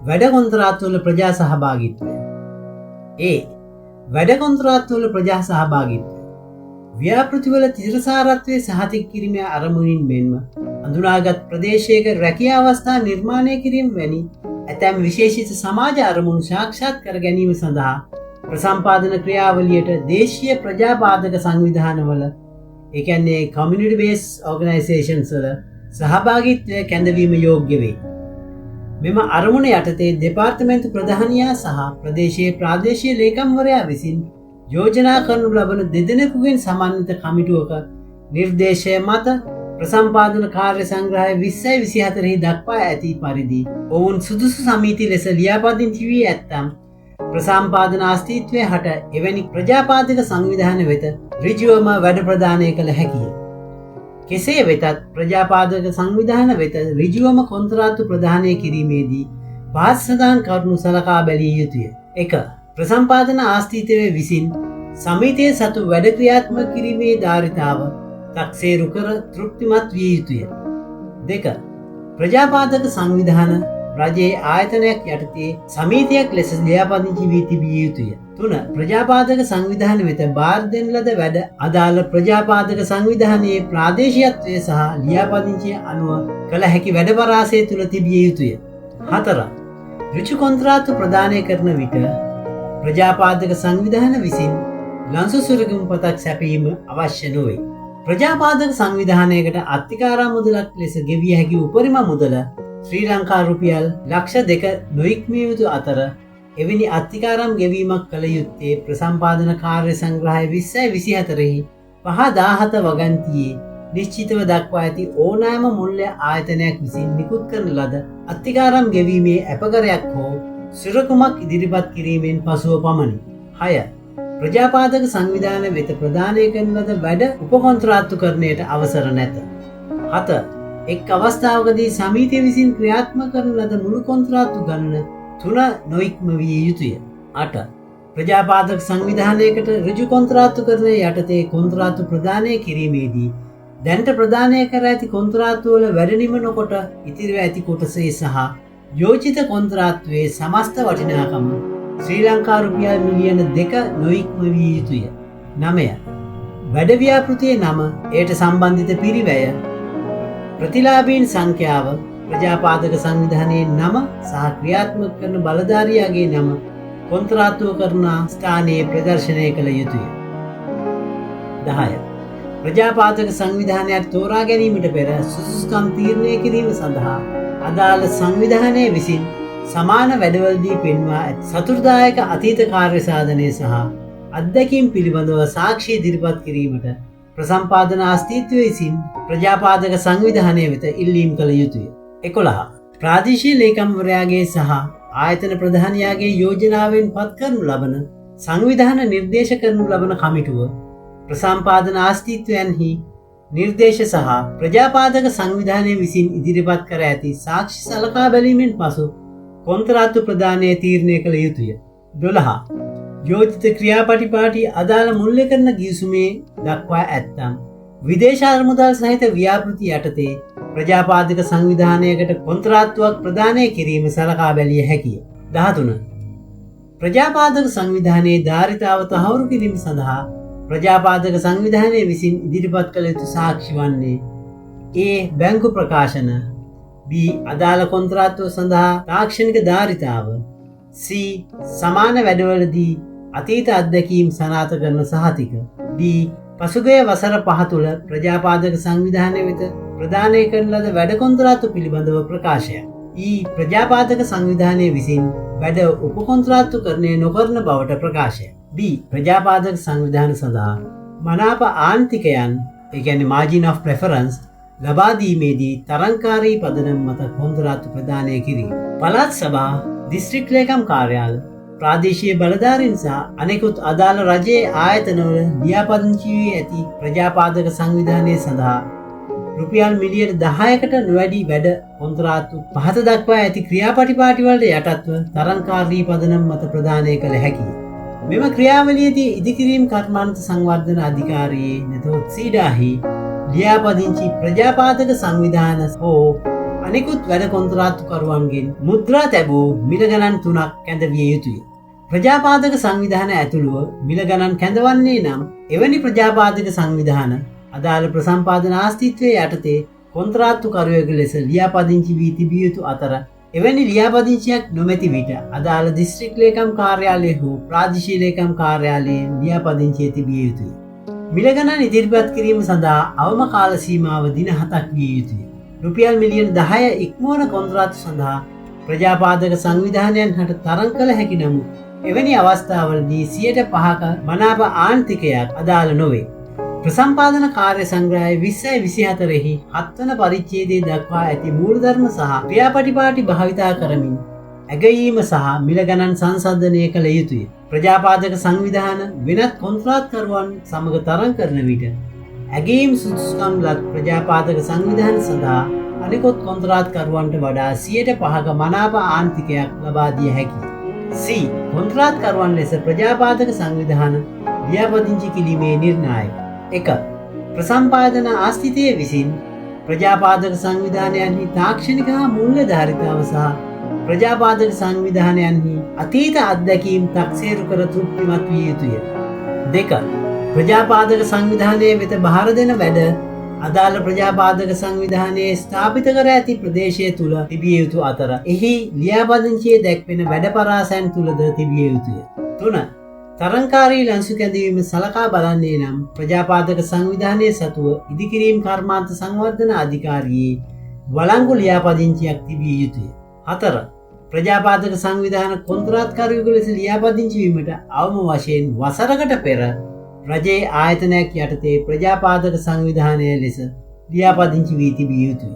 වැඩ කොන්ත්‍රාත්වවල ප්‍රජා සහභාගීත්වය. වැඩ කොන්ත්‍රාත්වවල ප්‍රජා සහභාගීත්වය. ව්‍යාපෘතිවල තිරසාරත්වය සහතික කිරීමේ අරමුණින් මෙන්ම අඳුනාගත් ප්‍රදේශයක රැකියා අවස්ථා නිර්මාණය කිරීම වැනි ඇතැම් විශේෂිත සමාජ අරමුණු සාක්ෂාත් කර ගැනීම සඳහා ප්‍රසම්පාදන ක්‍රියාවලියට දේශීය ප්‍රජාපාදක සංවිධානවල එකන්නේ කමියුනිටි බේස් ඕගනයිසේෂන්ස් වල සහභාගීත්වය කැඳවීම යෝග්‍ය වේ. මෙම අරමුණ යටතේ දෙපාර්තමේන්තු ප්‍රධානියා සහ ප්‍රදේශයේ ප්‍රාදේශීය ලේකම්වරයා විසින් යෝජනා කරනු ලබන දෙදෙනෙකුගෙන් සමන්විත කමිටුවක නිර්දේශය මත ප්‍රසම්පාදන කාර්ය සංග්‍රහය 2024 දක්වා ඇති පරිදි ඔවුන් සුදුසු සමිති ලෙස ලියාපදිංචි වී ඇත්තම් ප්‍රසම්පාදන ආස්තිත්වය හට එවැනි ප්‍රජාපාදක සංවිධාන වෙත ඍජුවම වැඩ ප්‍රදානය කළ හැකිය. කෙසේ වෙතත් ප්‍රජාපාදක සංවිධාන වෙත ඍජුවම කොන්ත්‍රාත්තු ප්‍රදානය කිරීමේදී පහත් සඳහන් කරුණු සලකා බැලිය යුතුය. 1. ප්‍රසම්පාදන ආස්තිත්වය විසින් සමිතිය සතු වැඩ ක්‍රියාත්මක කිරීමේ ධාරිතාව තක්සේරු කර තෘප්තිමත් විය යුතුය. 2. ප්‍රජාපාදක සංවිධාන රජයේ ආයතනයක් යටතේ සමිතියක් ලෙස ලියාපදිංචි වී තිබිය යුතුය. 3. ප්‍රජාපාදක සංවිධාන වෙත බාර දෙන ලද වැඩ අදාළ ප්‍රජාපාදක සංවිධානයේ ප්‍රාදේශීයත්වය සහ ලියාපදිංචිය අනුව කළ හැකි වැඩ පරාසය තුළ තිබිය යුතුය. 4. ඍජු කොන්ත්‍රාත්තු ප්‍රදානය කරන විට ප්‍රජාපාදක සංවිධාන විසින් ලන්සු සුරගම් පතක් සැපීම අවශ්‍ය නොවේ. ප්‍රජාපාදක සංවිධානයකට අත්තිකාරා මුදලක් ලෙස ගෙවිය හැකි උපරිම මුදල ශ්‍රී ලංකා රුපියල් ලක්ෂ 2 නොඉක්මිය යුතු අතර එවැනි අත්තිකාරම් ගෙවීමක් කළ යුත්තේ ප්‍රසම්පාදන කාර්ය සංග්‍රහය 2024 5/17 වගන්තියේ නිශ්චිතව දක්වා ඇති ඕනෑම මුල්‍ය ආයතනයක් විසින් නිකුත් කරන ලද අත්තිකාරම් ගෙවීමේ අපකරයක් හෝ සුරකුමක් ඉදිරිපත් කිරීමෙන් පසුව පමණි. 6. ප්‍රජාපාදක සංවිධාන වෙත ප්‍රදානය කරන ලද වැඩ උපකොන්ත්‍රාත්තුකරණයට අවසර නැත. 7. එක් අවස්ථාවකදී සමිතිය විසින් ක්‍රියාත්මක කරන ලද මුළු කොන්ත්‍රාත්තු ගණන 3 නොඉක්ම විය යුතුය. 8. ප්‍රජාපාදක සංවිධානයකට ඍජු කොන්ත්‍රාත්තුකරණය යටතේ කොන්ත්‍රාත්තු ප්‍රදානය කිරීමේදී දැනට ප්‍රදානය කර ඇති කොන්ත්‍රාත්තු වල වැඩ නිම නොකොට ඉතිරිව ඇති කොටසේ සහ යෝජිත කොන්ත්‍රාත්තුවේ සමස්ත වටිනාකම ශ්‍රී ලංකා රුපියල් මිලියන 2 නොඉක්ම විය යුතුය. 9. වැඩ ව්‍යාපෘතියේ නම, එයට සම්බන්ධිත පිරිවැය, ප්‍රතිලාභීන් සංඛ්‍යාව, ප්‍රජාපාදක සංවිධානයේ නම සහ ක්‍රියාත්මක කරන බලධාරියාගේ නම කොන්ත්‍රාත්තුව කරන ස්ථානයේ ප්‍රදර්ශනය කළ යුතුය. 10. ප්‍රජාපාදක සංවිධානයක් තෝරා ගැනීමට පෙර සුසුකම් තීරණය කිරීම සඳහා අදාළ සංවිධානය විසින් සමාන වැඩවලදී පෙන්වා ඇති සතුටුදායක අතීත කාර්ය සාධනය සහ අත්දැකීම් පිළිබඳව සාක්ෂි ඉදිරිපත් කිරීමට ප්‍රසම්පාදන ආස්තිත්වය විසින් ප්‍රජාපාදක සංවිධානය වෙත ඉල්ලීම් කළ යුතුය. 11. ප්‍රාදේශීය ලේකම්වරයාගේ සහ ආයතන ප්‍රධානියාගේ යෝජනාවෙන් පත් කරනු ලබන සංවිධාන නිර්දේශ කරනු ලබන කමිටුව ප්‍රසම්පාදන ආස්තිත්වයන්හි නිර්දේශ සහ ප්‍රජාපාදක සංවිධානය විසින් ඉදිරිපත් කර ඇති සාක්ෂි සලකා බැලීමෙන් පසු කොන්ත්‍රාත්තු ප්‍රදානය තීරණය කළ යුතුය. 12. යෝජිත ක්‍රියාපටිපාටි අදාළ මුල්‍ය කරන ගිවිසුමේ දක්වා ඇත්තම් විදේශ අරමුදල් සහිත ව්‍යාපෘති යටතේ ප්‍රජාපාදක සංවිධානයකට කොන්ත්‍රාත්තුවක් ප්‍රදානය කිරීම සලකා බැලිය හැකිය. 13. ප්‍රජාපාදක සංවිධානයේ ධාරිතාව තහවුරු කිරීම සඳහා ප්‍රජාපාදක සංවිධානය විසින් ඉදිරිපත් කළ යුතු සාක්ෂි වන්නේ A. බැංකු ප්‍රකාශන, B. අදාළ කොන්ත්‍රාත්තුව සඳහා තාක්ෂණික ධාරිතාව, C. සමාන වැඩවලදී අතීත අත්දැකීම් සනාථ කරන සහතික, D. පසුගිය වසර 5 තුළ ප්‍රජාපාදක සංවිධානය වෙත ප්‍රදානය කරන ලද වැඩ කොන්ත්‍රාත්තු පිළිබඳව ප්‍රකාශයක්. E. ප්‍රජාපාදක සංවිධානය විසින් වැඩ උපකොන්ත්‍රාත්තුකරණය නොකරන බවට ප්‍රකාශයක්. D. ප්‍රජාපාදක සංවිධාන සඳහා මනාප ආන්තිකයන් margin of preference ලබා දීමේදී තරංකාරී පදනම් මත කොන්ත්‍රාත්තු ප්‍රදානය කිරීම. පළාත් සභා, දිස්ත්‍රික් ලේකම් කාර්යාල, ප්‍රාදේශීය බලධාරීන් සහ අනෙකුත් අදාළ රජයේ ආයතනවල ලියාපදිංචි වී ඇති ප්‍රජාපාදක සංවිධානය සඳහා රුපියල් මිලියන 10කට නොවැඩි වැඩ කොන්ත්‍රාත්තු පහත දක්වා ඇති ක්‍රියාපටිපාටිවලට යටත්ව තරංකාරී පදනම් මත ප්‍රදානය කළ හැකියි. මෙම ක්‍රියාවලියේදී ඉදිකිරීම් කර්මාන්ත සංවර්ධන අධිකාරියේ නැතහොත් සීඩාහි ලියාපදිංචි ප්‍රජාපාදක සංවිධාන හෝ අනිකුත් වැඩ කොන්ත්‍රාත්තුකරුවන්ගෙන් මුද්‍රා තැබූ මිල ගණන් 3ක් කැඳවිය යුතුය. ප්‍රජාපාදක සංවිධාන ඇතුළුව මිල ගණන් කැඳවන්නේ නම් එවැනි ප්‍රජාපාදක සංවිධාන අදාළ ප්‍රසම්පාදන ආස්තිත්වයේ යටතේ කොන්ත්‍රාත්තුකරුවෙකු ලෙස ලියාපදිංචි වී තිබිය යුතු අතර එවැනි ලියාපදිංචියක් නොමැති විට අදාළ දිස්ත්‍රික් ලේකම් කාර්යාලය හෝ ප්‍රාදේශීය ලේකම් කාර්යාලයෙන් ලියාපදිංචිය තිබිය යුතුය. මිල ගණන් ඉදිරිපත් කිරීම සඳහා අවම කාල සීමාව දින 7ක් විය යුතුය. රුපියල් මිලියන 10 ඉක්මවන කොන්ත්‍රාත්තු සඳහා ප්‍රජාපාදක සංවිධානයන් හට තරඟ කළ හැකි නමුත් එවැනි අවස්ථාවලදී 5%ක මනාප ආන්තිකයක් අදාළ නොවේ. ප්‍රසම්පාදන කාර්ය සංග්‍රහය 2024හි 7 වන පරිච්ඡේදයේ දක්වා ඇති මූලධර්ම සහ ක්‍රියාපටිපාටි භාවිතා කරමින් ඇගයීම සහ මිල ගණන් සංසන්දනය කළ යුතුය. ප්‍රජාපාදක සංවිධාන වෙනත් කොන්ත්‍රාත්කරුවන් සමග තරඟ කරන විට ඇගයීම් සුදුසුකම් ලත් ප්‍රජාපාදක සංවිධාන සඳහා අනිකොත් කොන්ත්‍රාත්කරුවන්ට වඩා 5%ක මනාප ආන්තිකයක් ලබා දිය හැකියි. C. කොන්ත්‍රාත්කරුවන් ලෙස ප්‍රජාපාදක සංවිධාන ලියාපදිංචි කිරීමේ නිර්ණායක 1. ප්‍රසම්පාදන ආස්තිතය විසින් ප්‍රජාපාදක සංවිධානයන්හි තාක්ෂණික හා මූල්‍යධාරිතාව සහ ප්‍රජාපාදක සංවිධානයන්හි අතීත අත්දැකීම් තක්සේරු කර තෘප්තිමත් විය යුතුය. 2. ප්‍රජාපාදක සංවිධානයේ වෙත බහර දෙන වැඩ අදාළ ප්‍රජාපාදක සංවිධානයේ ස්ථාපිත කර ඇති ප්‍රදේශය තුළ තිබිය යුතු අතර එහි ලියාපදිංචියේ දැක්වෙන වැඩ පරාසයන් තුළද තිබිය යුතුය. 3. තරංකාරී ලන්සු කැඳවීම සලකා බලන්නේ නම් ප්‍රජාපාදක සංවිධානයේ සතුව ඉදිකිරීම් කර්මාන්ත සංවර්ධන අධිකාරියේ වළංගු ලියාපදිංචියක් තිබිය යුතුය. 4. ප්‍රජාපාදක සංවිධාන කොන්ත්‍රාත්කරුවෙකු ලෙස ලියාපදිංචි වීමට අවම වශයෙන් වසරකට පෙර රජයේ ආයතනයක් යටතේ ප්‍රජාපාදක සංවිධානය ලෙස ලියාපදිංචි වී තිබිය යුතුය.